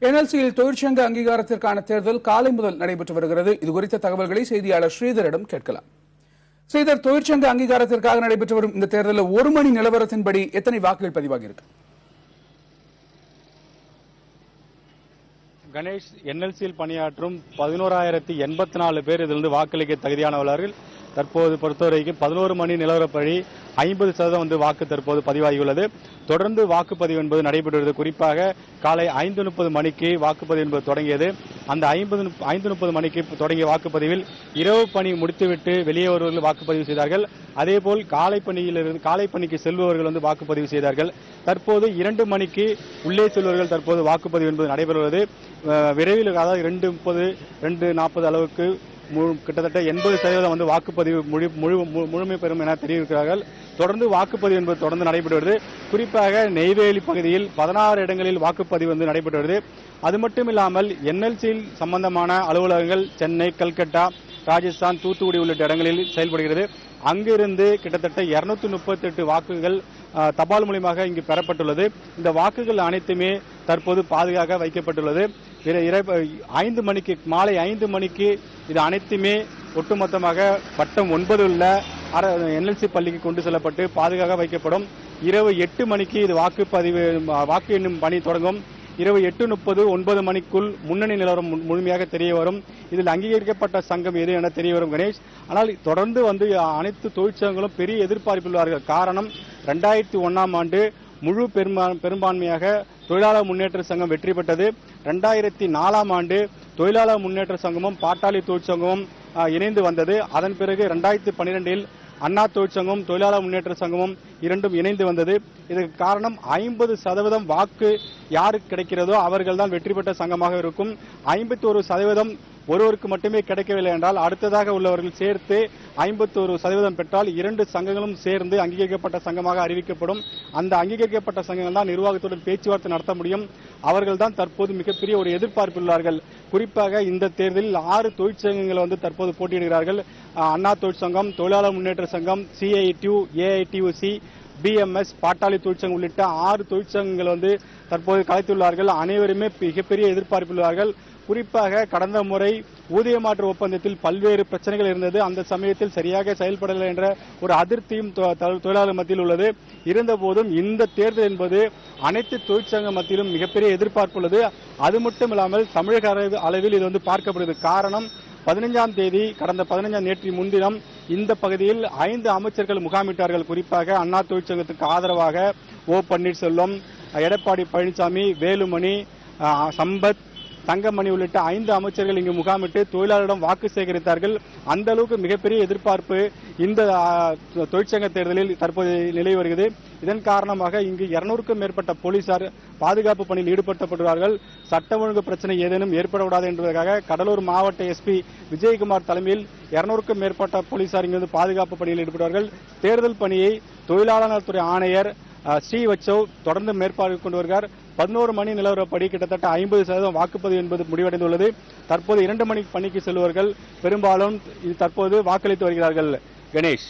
NLCயில் தொழிற்சங்க அங்கீகாரத்திற்கான தேர்தல் காலை முதல் நடைபெற்று வருகிறது. இதுகுறித்த தகவல்களை செய்தியாளர் ஸ்ரீதரிடம் கேட்கலாம். ஸ்ரீதர், தொழிற்சங்க அங்கீகாரத்திற்காக நடைபெற்று வரும் இந்த தேர்தலில் ஒரு மணி நிலவரத்தின்படி எத்தனை வாக்குகள் பதிவாகி இருக்கு? கணேஷ், NLCயில் பணியாற்றும் 11,084 பேர் இதிலிருந்து வாக்களிக்க தகுதியானவர்கள். தற்போது பொறுத்தவரைக்கும் 11 மணி நிலவரப்படி 50% வாக்கு தற்போது பதிவாகியுள்ளது. தொடர்ந்து வாக்குப்பதிவு என்பது நடைபெறுகிறது. குறிப்பாக காலை 5:30 மணிக்கு வாக்குப்பதிவு என்பது தொடங்கியது. அந்த 5:30 மணிக்கு தொடங்கிய வாக்குப்பதிவில் இரவு பணி முடித்துவிட்டு வெளியே வருவர்கள் வாக்குப்பதிவு செய்தார்கள். அதேபோல் காலை பணிக்கு செல்பவர்கள் வாக்குப்பதிவு செய்தார்கள். தற்போது 2 மணிக்கு உள்ளே செல்பவர்கள் தற்போது வாக்குப்பதிவு என்பது நடைபெறுவது. விரைவில், அதாவது 2:30, 2:40 அளவுக்கு கிட்டத்தட்ட 80% வாக்குப்பதிவு முழுமை பெறும் என தெரிவிக்கிறார்கள். தொடர்ந்து வாக்குப்பதிவு என்பது தொடர்ந்து நடைபெறுகிறது. குறிப்பாக நெய்வேலி பகுதியில் 16 இடங்களில் வாக்குப்பதிவு நடைபெறுகிறது. அது மட்டும் இல்லாமல் NLCயில் சம்பந்தமான அலுவலகங்கள் சென்னை, கல்கத்தா, ராஜஸ்தான், தூத்துக்குடி உள்ளிட்ட இடங்களில் செயல்படுகிறது. அங்கிருந்து கிட்டத்தட்ட 238 வாக்குகள் தபால் மூலமாக இங்கு பெறப்பட்டுள்ளது. இந்த வாக்குகள் அனைத்துமே தற்போது பாதுகாக்க வைக்கப்பட்டுள்ளது. மாலை 5 மணிக்கு இது அனைத்துமே ஒட்டுமொத்தமாக வட்டம் 9 உள்ள NLC பள்ளிக்கு கொண்டு செல்லப்பட்டு பாதுகாக்க வைக்கப்படும். இரவு 8 மணிக்கு இது வாக்கு எண்ணும் பணி தொடங்கும். இரவு 8:30, 9 மணிக்குள் முன்னணி நிலவரம் முழுமையாக தெரிய வரும். இதில் அங்கீகரிக்கப்பட்ட சங்கம் எது என தெரிய வரும் கணேஷ். ஆனால் தொடர்ந்து அனைத்து தொழிற்சங்கங்களும் பெரிய எதிர்பார்ப்புள்ளார்கள். காரணம், 2001ஆம் ஆண்டு முழு பெரும்பான்மையாக தொழிலாளர் முன்னேற்ற சங்கம் வெற்றி பெற்றது. 2004ஆம் ஆண்டு தொழிலாளர் முன்னேற்ற சங்கமும் பாட்டாளி தொழிற்சங்கமும் இணைந்து வந்தது. அதன் பிறகு 2012இல் அண்ணா தொழிற்சங்கமும் தொழிலாளர் முன்னேற்ற சங்கமும் இரண்டும் இணைந்து வந்தது. இதற்கு காரணம், 50% வாக்கு யாருக்கு கிடைக்கிறதோ அவர்கள் தான் வெற்றி பெற்ற சங்கமாக இருக்கும். 51% ஒருவருக்கு மட்டுமே கிடைக்கவில்லை என்றால் அடுத்ததாக உள்ளவர்கள் சேர்த்து 51% பெற்றால் 2 சங்கங்களும் சேர்ந்து அங்கீகரிக்கப்பட்ட சங்கமாக அறிவிக்கப்படும். அந்த அங்கீகரிக்கப்பட்ட சங்கங்கள் தான் நிர்வாகத்துடன் பேச்சுவார்த்தை நடத்த முடியும். அவர்கள் தான் தற்போது மிகப்பெரிய ஒரு எதிர்பார்ப்புள்ளார்கள். குறிப்பாக இந்த தேர்தலில் 6 தொழிற்சங்கங்கள் தற்போது போட்டியிடுகிறார்கள். அண்ணா தொழிற்சங்கம், தொழிலாளர் முன்னேற்ற சங்கம், CITU, AITUC, BMS, பாட்டாளி தொழிற்சங்கம் உள்ளிட்ட 6 தொழிற்சங்கங்கள் தற்போது கலைத்துள்ளார்கள். அனைவருமே மிகப்பெரிய எதிர்பார்ப்புள்ளார்கள். குறிப்பாக கடந்த முறை ஊதிய மாற்று ஒப்பந்தத்தில் பல்வேறு பிரச்சனைகள் இருந்தது. அந்த சமயத்தில் சரியாக செயல்படவில்லை என்ற ஒரு அதிருப்தியும் தொழிலாளர் மத்தியில் உள்ளது. இருந்தபோதும் இந்த தேர்தல் என்பது அனைத்து தொழிற்சங்க மத்தியிலும் மிகப்பெரிய எதிர்பார்ப்பு உள்ளது. அது மட்டும் இல்லாமல் தமிழக அளவில் இது பார்க்கப்படுகிறது. காரணம், 15ஆம் தேதி, கடந்த 15ஆம் நேற்று முன்தினம் இந்த பகுதியில் 5 அமைச்சர்கள் முகாமிட்டார்கள். குறிப்பாக அண்ணா தொழிற்சங்கத்துக்கு ஆதரவாக O. பன்னீர்செல்வம், எடப்பாடி பழனிசாமி, வேலுமணி, சம்பத், தங்கமணி உள்ளிட்ட 5 அமைச்சர்கள் இங்கு முகாமிட்டு தொழிலாளரிடம் வாக்கு சேகரித்தார்கள். அந்த அளவுக்கு மிகப்பெரிய எதிர்பார்ப்பு இந்த தொழிற்சங்க தேர்தலில் தற்போது நிலவி வருகிறது. இதன் காரணமாக இங்கு 200க்கும் மேற்பட்ட போலீசார் பாதுகாப்பு பணியில் ஈடுபடுத்தப்படுகிறார்கள். சட்டம் ஒழுங்கு பிரச்சனை ஏதேனும் ஏற்படக்கூடாது என்பதற்காக கடலூர் மாவட்ட SP விஜயகுமார் தலைமையில் 200க்கும் மேற்பட்ட போலீசார் இங்கு பாதுகாப்பு பணியில் ஈடுபடுவார்கள். தேர்தல் பணியை தொழிலாளர் நலத்துறை ஆணையர் ஸ்ரீவத்சவ் தொடர்ந்து மேற்பார்வை கொண்டு வருகிறார். 11 மணி நிலவரப்படி கிட்டத்தட்ட 50% வாக்குப்பதிவு என்பது முடிவடைந்துள்ளது. தற்போது 2 மணி பணிக்கு செல்பவர்கள் பெரும்பாலும் தற்போது வாக்களித்து வருகிறார்கள். கணேஷ்.